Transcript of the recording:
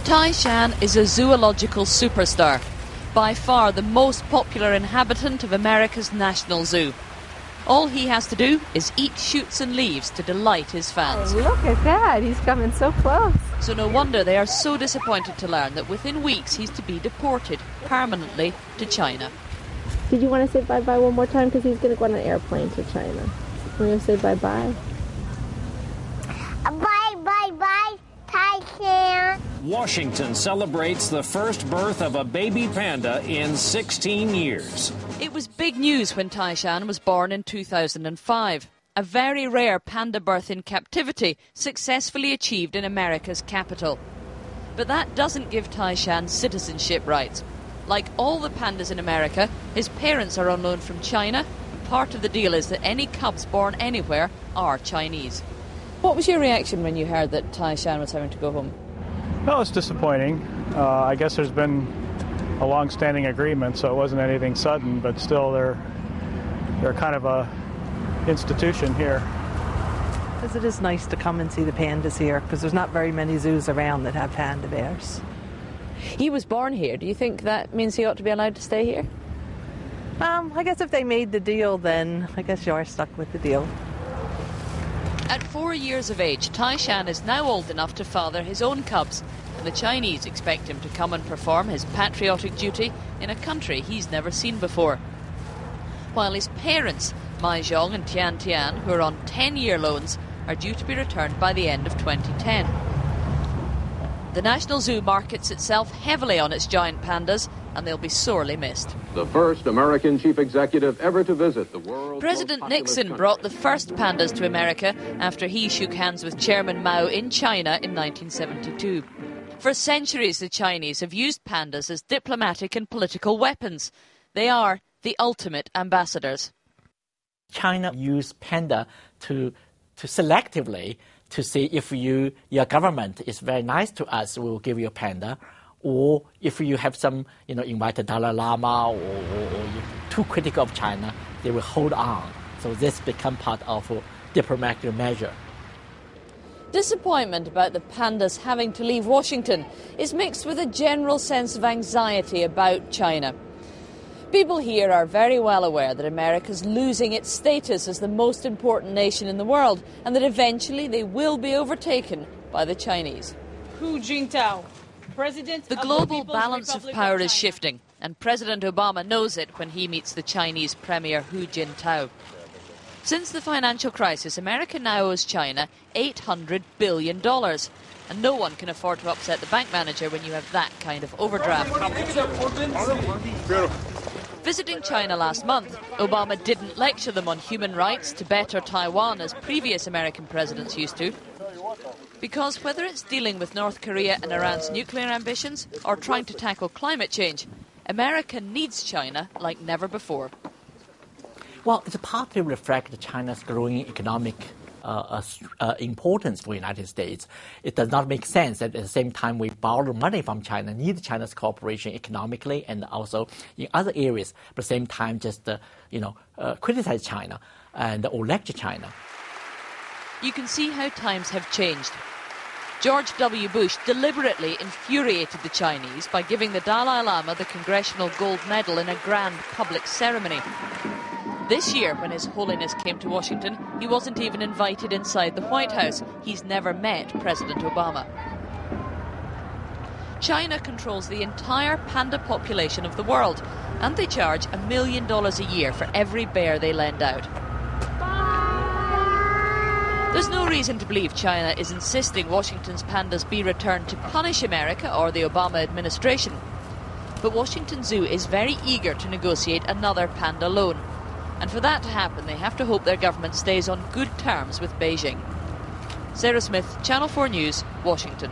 Tai Shan is a zoological superstar, by far the most popular inhabitant of America's National Zoo. All he has to do is eat shoots and leaves to delight his fans. Oh, look at that, he's coming so close. So no wonder they are so disappointed to learn that within weeks he's to be deported permanently to China. Did you want to say bye-bye one more time? Because he's going to go on an airplane to China. We're going to say bye-bye. Bye-bye-bye, Tai Shan. Washington celebrates the first birth of a baby panda in 16 years. It was big news when Tai Shan was born in 2005. A very rare panda birth in captivity successfully achieved in America's capital. But that doesn't give Tai Shan citizenship rights. Like all the pandas in America, his parents are on loan from China. Part of the deal is that any cubs born anywhere are Chinese. What was your reaction when you heard that Tai Shan was having to go home? Well, it's disappointing. I guess there's been a long-standing agreement, so it wasn't anything sudden, but still they're kind of a institution here. Because it is nice to come and see the pandas here, because there's not very many zoos around that have panda bears. He was born here. Do you think that means he ought to be allowed to stay here? I guess if they made the deal, then I guess you are stuck with the deal. At 4 years of age, Tai Shan is now old enough to father his own cubs. The Chinese expect him to come and perform his patriotic duty in a country he's never seen before. While his parents, Mai Zhong and Tian Tian, who are on 10-year loans, are due to be returned by the end of 2010. The National Zoo markets itself heavily on its giant pandas, and they'll be sorely missed. The first American chief executive ever to visit the world. President Nixon brought the first pandas to America after he shook hands with Chairman Mao in China in 1972. For centuries, the Chinese have used pandas as diplomatic and political weapons. They are the ultimate ambassadors. China used panda to selectively to see if your government is very nice to us, we will give you a panda. Or if you have some, invite the Dalai Lama or you're too critical of China, they will hold on. So this become part of a diplomatic measure. Disappointment about the pandas having to leave Washington is mixed with a general sense of anxiety about China. People here are very well aware that America's losing its status as the most important nation in the world and that eventually they will be overtaken by the Chinese. Hu Jintao, President the global balance of power is shifting, and President Obama knows it when he meets the Chinese Premier Hu Jintao. Since the financial crisis, America now owes China $800 billion, and no one can afford to upset the bank manager when you have that kind of overdraft. Visiting China last month, Obama didn't lecture them on human rights, Tibet or Taiwan as previous American presidents used to. Because whether it's dealing with North Korea and Iran's nuclear ambitions or trying to tackle climate change, America needs China like never before. Well, it's partly reflects China's growing economic importance for the United States. It does not make sense that at the same time we borrow money from China, need China's cooperation economically and also in other areas, but at the same time just criticize China or lecture China. You can see how times have changed. George W. Bush deliberately infuriated the Chinese by giving the Dalai Lama the Congressional Gold Medal in a grand public ceremony. This year, when His Holiness came to Washington, he wasn't even invited inside the White House. He's never met President Obama. China controls the entire panda population of the world, and they charge $1 million a year for every bear they lend out. There's no reason to believe China is insisting Washington's pandas be returned to punish America or the Obama administration. But Washington Zoo is very eager to negotiate another panda loan. And for that to happen, they have to hope their government stays on good terms with Beijing. Sarah Smith, Channel 4 News, Washington.